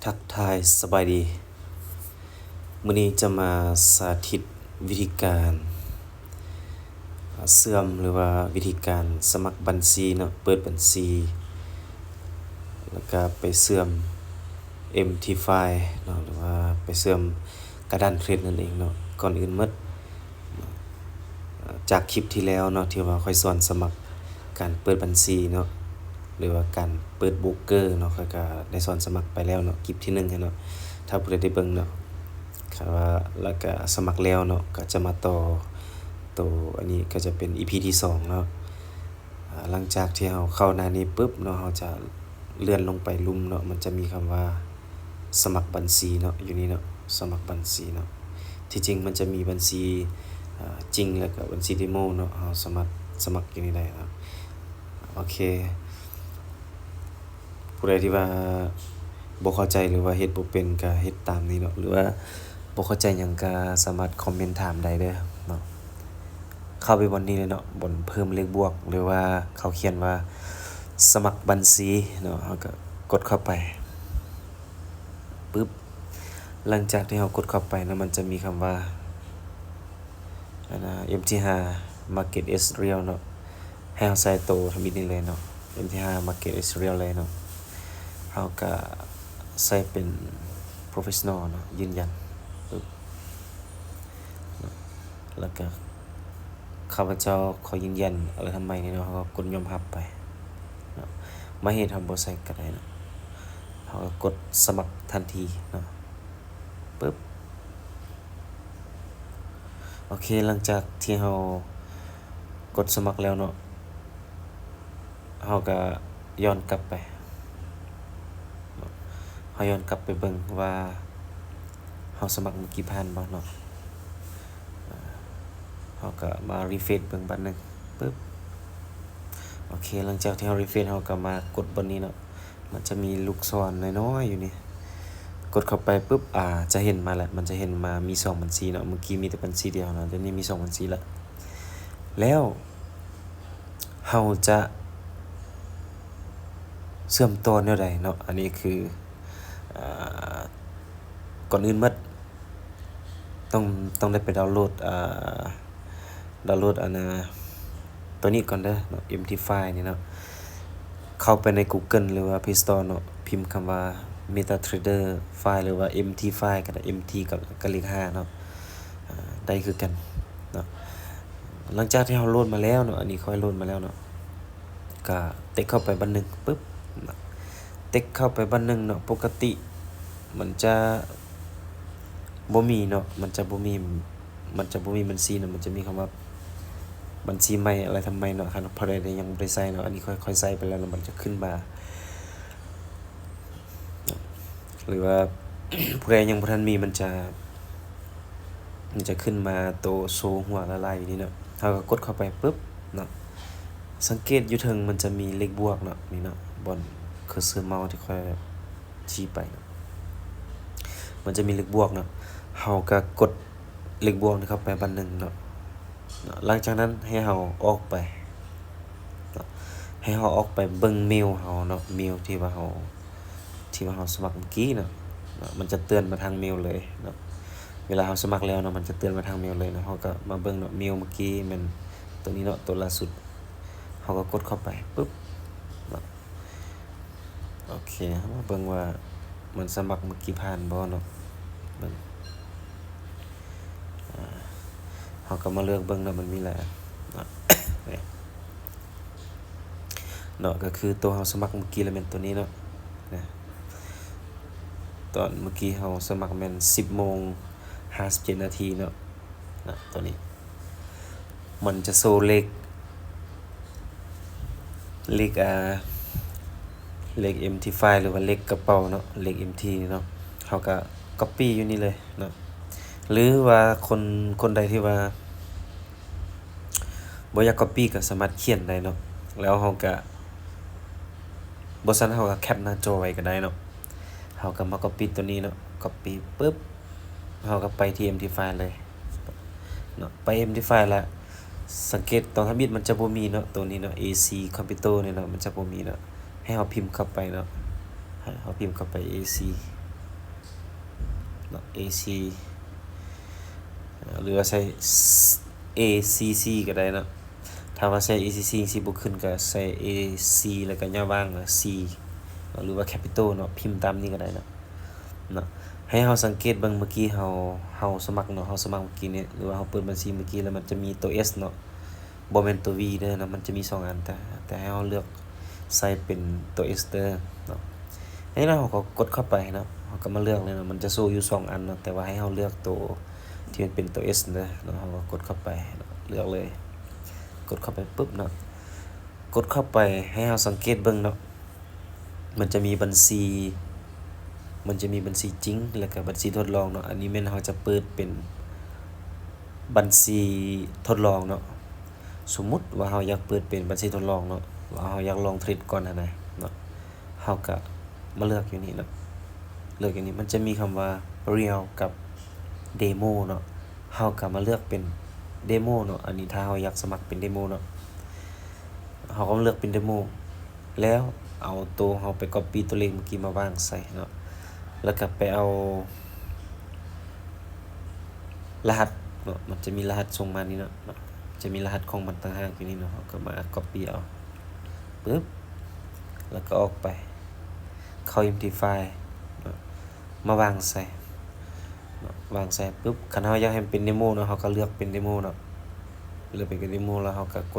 ทักทายสบายดีมื้อนี้จะมาสาธิตวิธีการเสื่อมหรือว่าวิธีการสมัครบัญชีเนาะเปิดบัญชีแล้วก็ไปเสื่อม Empty File เนาะหรือว่าไปเสื่อมกระดานเครดิตนั่นเองเนาะก่อนอื่นหมดจากคลิปที่แล้วเนาะที่ว่าค่อยสอนสมัครการเปิดบัญชีเนาะหรือว่าการเปิดโบรกเกอร์เนาะค่อยก็ได้สอนสมัครไปแล้วเนาะคลิปที่1เนาะถ้าผู้ใดได้เบิ่งเนาะครับว่าแล้วก็สมัครแล้วเนาะก็จะมาต่อตัวอันนี้ก็จะเป็น EP ที่2เนาะหลังจากที่เราเข้าหน้านี้ปุ๊บเนาะเราจะเลื่อนลงไปลุ่มเนาะมันจะมีคำว่าสมัครบัญชีเนาะอยู่นี่เนาะสมัครบัญชีเนาะที่จริงมันจะมีบัญชีจริงแล้วก็บัญชีเดโมเนาะเราสมัครอยู่นี่ได้เนาะโอเคผู้ใดที่ว่าบ่เข้าใจหรือว่าเฮ็ดบ่เป็นก็เฮ็ดตามนี้เนาะหรือว่าบ่เข้าใจหยังก็สามารถคอมเมนต์ถามได้เด้อเนาะเข้าไปบนนี้เลยเนาะบนเพิ่มเลขบวกหรือว่าเขาเขียนว่าสมัครบัญชีเนาะเราก็กดเข้าไปปึ๊บหลังจากที่เรากดเข้าไปนะมันจะมีคำว่าMT5 Market is real เนาะให้เราใส่ตัวทำบิดนี้เลยเนาะ MT5 Market is real เลยเนาะเราก็ใส่เป็น professional เนาะยืนยันปึ๊บแล้วก็ข้าพเจ้าขอยืนยันอะไรทำไมเนี่ยเนาะเขาก็กดยอมรับไปเนาะไม่เห็นทำบ่ใส่ก็ได้เนาะเขาก็กดสมัครทันทีเนาะปึ๊บโอเคหลังจากที่เรากดสมัครแล้วเนาะเราก็ย้อนกลับไปเราย้อนกลับไปเบิ่งว่าเราสมัครเมื่อกี้ผ่านบ่เนาะเราก็มารีเฟรชเบิ่งบัดนึงปึ๊บโอเคหลังจากที่เรารีเฟรชเราก็มากดบนนี้เนาะมันจะมีลูกศรน้อยๆอยู่นี่กดเข้าไปปุ๊บจะเห็นมาแล้วมันจะเห็นมามี2บัญชีเนาะเมื่อกี้มีแต่บัญชีเดียวเนาะเดี๋ยวนี้มี2บัญชีแล้วเราจะเชื่อมต่อแนวใดเนาะอันนี้คือก่อนอื่นหมดต้องได้ไปดาวน์โหลดอันตัวนี้ก่อนเด้อเนาะ MT5 นี่เนาะเข้าไปใน Google หรือว่า Play Store เนาะพิมพ์คำว่า MetaTrader file หรือว่า MT5 ก็ได้ MT กับเลข5เนาะได้คือกันเนาะหลังจากที่เราโหลดมาแล้วเนาะอันนี้ค่อยโหลดมาแล้วเนาะก็เต็กเข้าไปบันนึงปึ๊บเต็กเข้าไปบันนึงเนาะปกติมันจะบ่มีเนาะมันจะบ่มีบัญชีเนาะมันจะมีคำว่าบัญชีใหม่อะไรทำไมเนาะครับพอได้ยังบ่ได้ใส่เนาะอันนี้ค่อยใส่ไปแล้วเนาะมันจะขึ้นมาหรือว่า ผู้ใดยังบ่ทันมีมันจะขึ้นมาโตโชว์หัวละลายอยู่นี่เนาะเราก็กดเข้าไปปึ๊บเนาะสังเกตอยู่เทิงมันจะมีเลขบวกเนาะนี่เนาะบนเคอร์เซอร์เมาส์ที่ค่อยชี้ไปเนาะมันจะมีเลขบวกเนาะเราก็กดเลขบวกนี่เข้าไปบันนึงเนาะหลังจากนั้นให้เราออกไปเนาะให้เราออกไปเบิ่งเมลเราเนาะเมลที่ว่าเราสมัครเมื่อกี้เนาะมันจะเตือนมาทางเมลเลยเนาะเวลาเราสมัครแล้วเนาะมันจะเตือนมาทางเมลเลยเนาะเราก็มาเบิ่งเนาะเมลเมื่อกี้มันตัวนี้เนาะตัวล่าสุดเราก็กดเข้าไปปึ๊บเนาะโอเคมาเบิ่งว่ามันสมัครเมื่อกี้ผ่านบ่เนาะเบิ่งเราก็มาเลือกเบิ่งเนาะมันมีหลายเนาะ เนาะก็คือตัวเราสมัครเมื่อกี้แล้วแม่นตัวนี้เนาะนะตอนเมื่อกี้เราสมัครแม่น 10:57 นาทีเนาะนะตัวนี้มันจะโชว์เลขMT5 หรือว่าเลขกระเป๋าเนาะเลข MT เนาะเขาก็ copy อยู่นี่เลยเนาะหรือว่าคนใดที่ว่าบ่อยาก copy ก็สามารถเขียนได้เนาะแล้วเราก็บ่ซั้นเราก็แคปหน้าจอไว้ก็ได้เนาะเราก็มา copy ตัวนี้เนาะ copy ปึ๊บเราก็ไปที่ MT5 เลยเนาะไป MT5 แล้วสังเกตตรงทบิดมันจะบ่มีเนาะตัวนี้เนาะ AC Computer เนี่ยเนาะมันจะบ่มีเนาะให้เราพิมพ์เข้าไปเนาะให้เราพิมพ์เข้าไป AC เนาะ AC หรือว่าใช้ ACC ก็ได้เนาะถ้าว่าใช้ ACC สิบ่ขึ้นก็ใช้ AC แล้วก็ย่อว่างC หรือว่า capital เนาะพิมพ์ตามนี้ก็ได้เนาะให้เราสังเกตเบิ่งเมื่อกี้เราสมัครเนาะเราสมัครเมื่อกี้เนี่ยหรือว่าเราเปิดบัญชีเมื่อกี้แล้วมันจะมีตัว S เนาะบ่แม่นตัว V เด้อนะมันจะมี2อันแต่ให้เราเลือกใส่เป็นตัว S เด้อเนาะให้เราก็กดเข้าไปเนาะเราก็มาเลือกเลยเนาะมันจะโชว์อยู่2อันเนาะแต่ว่าให้เราเลือกตัวที่มันเป็นตัว S เด้อเนาะเราก็กดเข้าไปเลือกเลยกดเข้าไปปุ๊บเนาะกดเข้าไปให้เราสังเกตเบิ่งเนาะมันจะมีบัญชีจริงแล้วก็บัญชีทดลองเนาะอันนี้แม่นเราจะเปิดเป็นบัญชีทดลองเนาะสมมุติว่าเราอยากเปิดเป็นบัญชีทดลองเนาะว่าเราอยากลองเทรดก่อนนะเนาะเราก็มาเลือกอยู่นี่เนาะเลือกอย่างนี้มันจะมีคำว่า real กับ demo เนาะเราก็มาเลือกเป็น demo เนาะอันนี้ถ้าเราอยากสมัครเป็น demo เนาะเราก็เลือกเป็น demo แล้วเอาตัวเราไป copy ตัวเลขเมื่อกี้มาวางใส่เนาะแล้วก็ไปเอารหัสเนาะมันจะมีรหัสส่งมานี่เนาะจะมีรหัสของมันต่างหากอยู่นี่เนาะเราก็มา copy เอาปึ๊บแล้วก็ออกไปเข้า empty file เนาะมาวางใส่เนาะวางใส่ปึ๊บคันเราอยากให้มันเป็นเดโมเนาะเราก็เลือกเป็นเดโมเนาะเลือกเป็นเดโมแล้วเราก็ก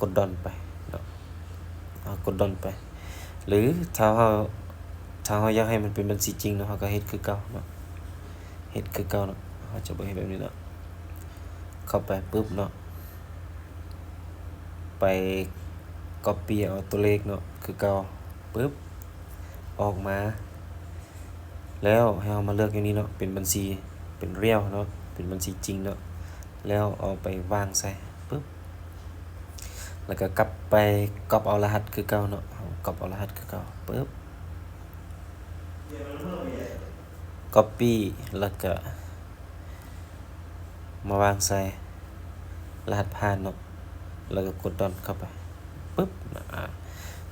ดดอนไปเนาะกดดอนไปหรือถ้าเราอยากให้มันเป็นบัญชีจริงเนาะเราก็เฮ็ดคือเก่าเนาะเฮ็ดคือเก่าเนาะเราจะบ่เฮ็ดแบบนี้เนาะเข้าไปปึ๊บเนาะไป copy เอาตัวเลขเนาะคือเก่าปึ๊บออกมาแล้วให้เรามาเลือกอย่างนี้เนาะเป็นบัญชีเป็นเรียลเนาะเป็นบัญชีจริงเนาะแล้วเอาไปวางใส่ปึ๊บแล้วก็กลับไปก๊อปเอารหัสคือเก่าเนาะก๊อปเอารหัสคือเก่าปึ๊บ copy แล้วก็มาวางใส่รหัสผ่านเนาะแล้วก็กดดอนเข้าไปปึ๊บ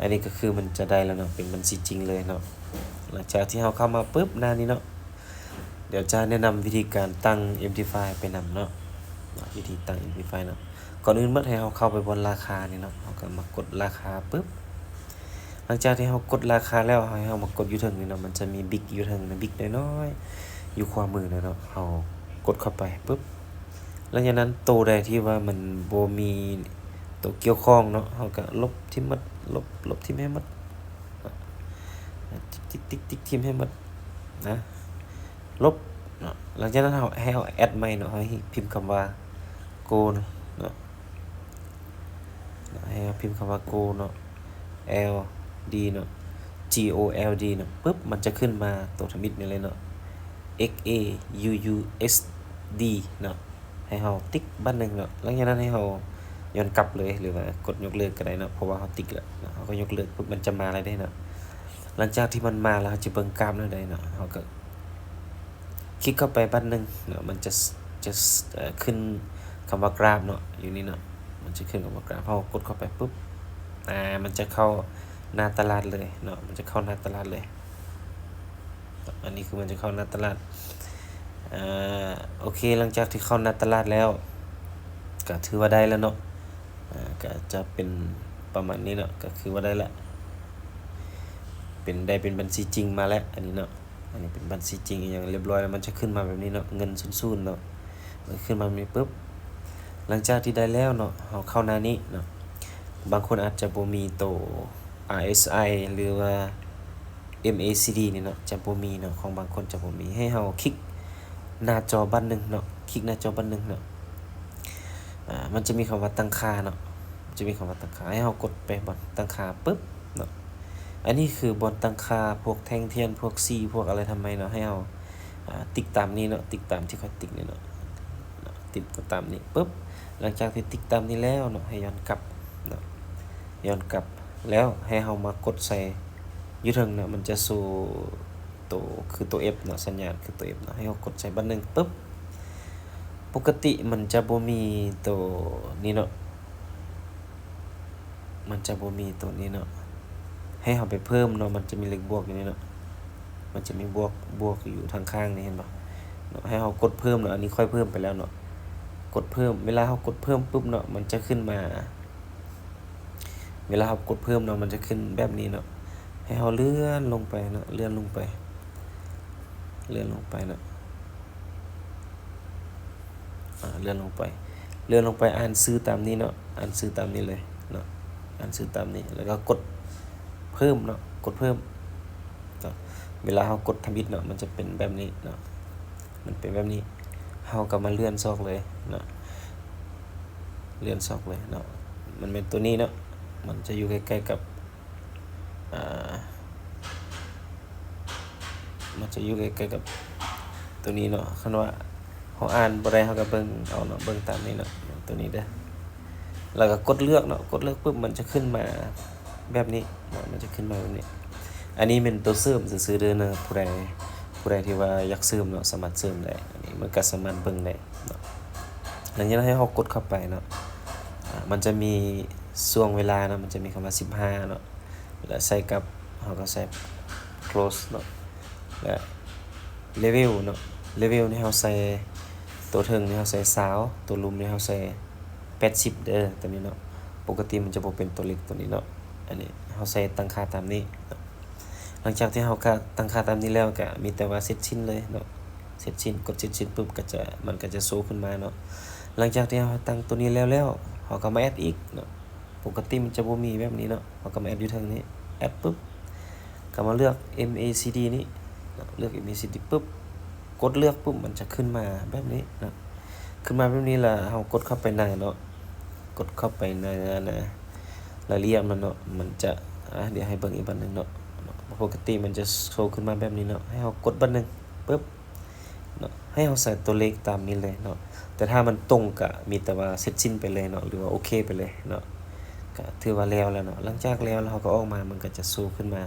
อันนี้ก็คือมันจะได้แล้วเนาะเป็นบัญชีจริงเลยเนาะหลังจากที่เราเข้ามาปึ๊บหน้านี้เนาะเดี๋ยวจะแนะนำวิธีการตั้ง empty file ไปนำเนาะวิธีตั้ง empty file เนาะก่อนอื่นเมื่อให้เราเข้าไปบนราคานี่เนาะเราก็มากดราคาปึ๊บหลังจากที่เรากดราคาแล้วให้เรามากดอยู่ถึงนี่เนาะมันจะมีบิ๊กอยู่ถึงนะบิ๊กน้อยๆอยู่ขวามือเนาะเรากดเข้าไปปึ๊บหลังจากนั้นตัวใดที่ว่ามันบ่มีตัวเกี่ยวข้องเนาะเราก็ลบทิ่มหมดลบทิ่มให้หมดติ๊กทิ่มให้หมดนะลบเนาะหลังจากนั้นให้เราแอดใหม่เนาะให้พิมพ์คำว่า go เนาะให้เราพิมพ์คำว่า go เนาะ l d เนาะ g o l d เนาะปึ๊บมันจะขึ้นมาตัวทมิตนี่เลยเนาะ x a u u s d เนาะให้เราติ๊กบันนึงเนาะหลังจากนั้นให้เราย้อนกลับเลยหรือว่ากดยกเลิกก็ได้เนาะเพราะว่าเราติ๊กแล้วเนาะเราก็ยกเลิกปุ๊บมันจะมาอะไรได้เนาะหลังจากที่มันมาแล้วเราจะเบิ่งกราฟแล้วได้เนาะเราก็คลิกเข้าไปบันนึงเนาะมันจะขึ้นคำว่ากราฟเนาะอยู่นี่เนาะมันจะขึ้นคำว่ากราฟพอกดเข้าไปปุ๊บมันจะเข้าหน้าตลาดเลยเนาะมันจะเข้าหน้าตลาดเลยอันนี้คือมันจะเข้าหน้าตลาดโอเคหลังจากที่เข้าหน้าตลาดแล้วก็ถือว่าได้แล้วเนาะก็จะเป็นประมาณนี้เนาะก็คือว่าได้ละเป็นบัญชีจริงมาแล้วอันนี้เนาะอันนี้เป็นบัญชีจริงอย่างเรียบร้อยแล้วมันจะขึ้นมาแบบนี้เนาะเงินซูนๆเนาะมันขึ้นมาแบบนี้ปุ๊บหลังจากที่ได้แล้วเนาะเราเข้าหน้านี้เนาะบางคนอาจจะบ่มีตัว RSI หรือว่า MACD นี่เนาะจะบ่มีเนาะของบางคนจะบ่มีให้เราคลิกหน้าจอบันนึงเนาะคลิกหน้าจอบันนึงเนาะมันจะมีคำว่าตั้งค่าเนาะจะมีคำว่าตั้งค่าให้เรากดไปบนตั้งค่าปึ๊บเนาะอันนี้คือบนตั้งค่าพวกแท่งเทียนพวก C พวกอะไรทำไมเนาะให้เราติ๊กตามนี้เนาะติ๊กตามที่เขาติ๊กนี่เนาะติ๊กตามนี้ปึ๊บหลังจากที่ติ๊กตามนี้แล้วเนาะให้ย้อนกลับเนาะย้อนกลับแล้วให้เรามากดใส่อยู่ถึงเนาะมันจะสู่ตัวคือตัว F เนาะสัญญาณคือตัว F เนาะให้เรากดใส่บันนึงปึ๊บปกติมันจะบ่มีตัวนี้เนาะมันจะบ่มีตัวนี้เนาะให้เราไปเพิ่มเนาะมันจะมีเลขบวกอยู่นี่เนาะ มันจะมีบวกอยู่ทางข้างนี่เห็นบ่เนาะให้เรากดเพิ่มเนาะอันนี้ค่อยเพิ่มไปแล้วเนาะกดเพิ่มเวลาเรากดเพิ่มปุ๊บเนาะมันจะขึ้นมาเวลาเรากดเพิ่มเนาะมันจะขึ้นแบบนี้เนาะให้เราเลื่อนลงไปเนาะเลื่อนลงไปเลื่อนลงไปเนาะเลื่อนลงไปอ่านชื่อตามนี้เนาะอ่านชื่อตามนี้เลยเนาะอ่านชื่อตามนี้แล้วก็กดเพิ่มเนาะกดเพิ่มเนาะเวลาเรากดทำอิฐเนาะมันจะเป็นแบบนี้เนาะมันเป็นแบบนี้เราก็มาเลื่อนซอกเลยเนาะเลื่อนซอกเลยเนาะมันเป็นตัวนี้เนาะมันจะอยู่ใกล้ๆกับมันจะอยู่ใกล้ๆกับตัวนี้เนาะคันว่าเขาอ่านบ่ได้เขาก็เบิ่งเอาเนาะเบิ่งตามนี้เนาะตัวนี้เด้อแล้วก็กดเลือกเนาะกดเลือกปุ๊บมันจะขึ้นมาแบบนี้เนาะมันจะขึ้นมาแบบนี้อันนี้เป็นตัวเสริมซื่อๆเด้อเนาะผู้ใดที่ว่าอยากเสริมเนาะสามารถเสริมได้อันนี้มันก็สามารถเบิ่งได้เนาะหลังจากนั้นให้เรากดเข้าไปเนาะมันจะมีช่วงเวลาเนาะมันจะมีคำว่า15เนาะแล้วใส่กับเราก็ใส่ close เนาะและ level เนาะ level นี่เราใส่ตัวเทิงนี่เราใส่20ตัวลุมนี่เราใส่80เด้อตัวนี้เนาะปกติมันจะบ่เป็นตัวเล็กตัวนี้เนาะอันนี้เราใส่ตั้งค่าตามนี้เนาะหลังจากที่เราก็ตั้งค่าตามนี้แล้วก็มีแต่ว่าเซตชิ้นเลยเนาะเซตชิ้นกดเซตชิ้นปุ๊บก็จะมันก็จะโชว์ขึ้นมาเนาะหลังจากที่เราตั้งตัวนี้แล้วเราก็มาแอดอีกเนาะปกติมันจะบ่มีแบบนี้เนาะเราก็มาแอดอยู่ทางนี้แอดปุ๊บก็มาเลือก MACD นี้เนาะเลือก MACD ปุ๊บกดเลือกปุ๊บมันจะขึ้นมาแบบนี้เนาะขึ้นมาแบบนี้ล่ะเรากดเข้าไปในเนาะกดเข้าไปในรายละเอียดมันเนาะมันจะเดี๋ยวให้เบิ่งอีกบัดนึงเนาะปกติมันจะโชว์ขึ้นมาแบบนี้เนาะให้เรากดบัดนึงปึ๊บเนาะให้เราใส่ตัวเลขตามนี้เลยเนาะแต่ถ้ามันตรงก็มีแต่ว่าเสร็จสิ้นไปเลยเนาะหรือว่าโอเคไปเลยเนาะก็ถือว่าแล้วเนาะหลังจากแล้วเราก็ออกมามันก็จะโชว์ขึ้นมา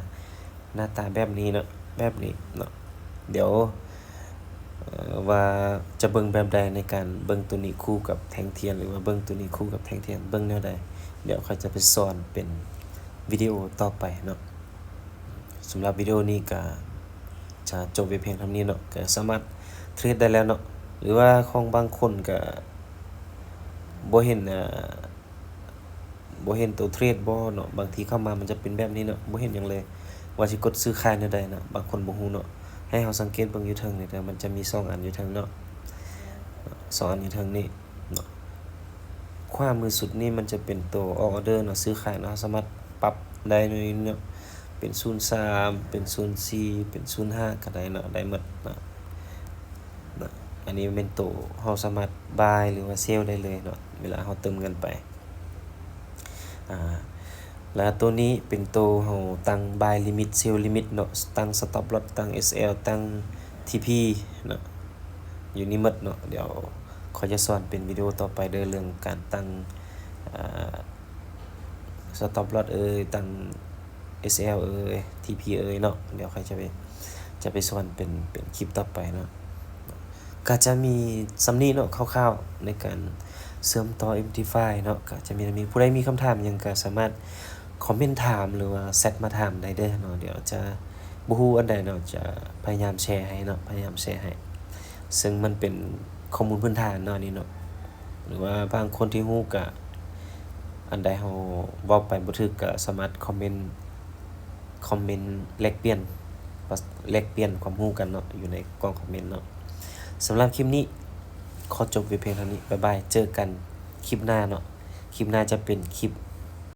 หน้าตาแบบนี้เนาะแบบนี้เนาะเดี๋ยวว่าจะเบิ่งแบบใดในการเบิ่งตัวนี้คู่กับแท่งเทียนหรือว่าเบิ่งตัวนี้คู่กับแท่งเทียนเบิ่งแนวใดเดี๋ยวเขาจะไปสอนเป็นวิดีโอต่อไปเนาะสำหรับวิดีโอนี้ก็จะจบไว้เพียงเท่านี้เนาะก็สามารถเทรดได้แล้วเนาะหรือว่าของบางคนก็บ่เห็นตัวเทรดบ่เนาะบางทีเข้ามามันจะเป็นแบบนี้เนาะบ่เห็นหยังเลยว่าสิกดซื้อขายแนวใดเนาะบางคนบ่ฮู้เนาะให้เราสังเกตเบิ่งอยู่เทิงนี่เด้อมันจะมี2อันอยู่เทิงเนาะ2อันอยู่เทิงนี้เนาะขวามือสุดนี่มันจะเป็นตัวออเดอร์เนาะซื้อขายเนาะสามารถปรับได้เลยเนาะเป็น03เป็น04เป็น05ก็ได้เนาะได้หมดเนาะอันนี้เป็นตัวเราสามารถ buy หรือว่า sell ได้เลยเนาะเวลาเราเติมเงินไปแล้วตัวนี้เป็นตัวเราตั้ง buy limit sell limit เนาะตั้ง stop loss ตั้ง SL ตั้ง TP เนาะอยู่นี่หมดเนาะเดี๋ยวเขาจะสอนเป็นวิดีโอต่อไปเด้อเรื่องการตั้งstop loss ตั้ง SL TP เนาะเดี๋ยวเขาจะไปสอนเป็นคลิปต่อไปเนาะก็จะมีซัมนี้เนาะคร่าวๆในการเสริมต่อ MT5 เนาะก็จะมีผู้ใดมีคำถามหยังก็สามารถคอมเมนต์ถามหรือว่าแชทมาถามได้เด้อเนาะเดี๋ยวจะบ่ฮู้อันใดเนาะจะพยายามแชร์ให้เนาะพยายามแชร์ให้ซึ่งมันเป็นข้อมูลพื้นฐานเนาะนี่เนาะหรือว่าบางคนที่ฮู้ก็อันใดเฮาเว้าไปบ่ถูกก็สามารถคอมเมนต์แลกเปลี่ยนความรู้กันเนาะอยู่ในกล่องคอมเมนต์เนาะสำหรับคลิปนี้ขอจบไว้เพียงเท่านี้บ๊ายบายเจอกันคลิปหน้าเนาะคลิปหน้าจะเป็นคลิป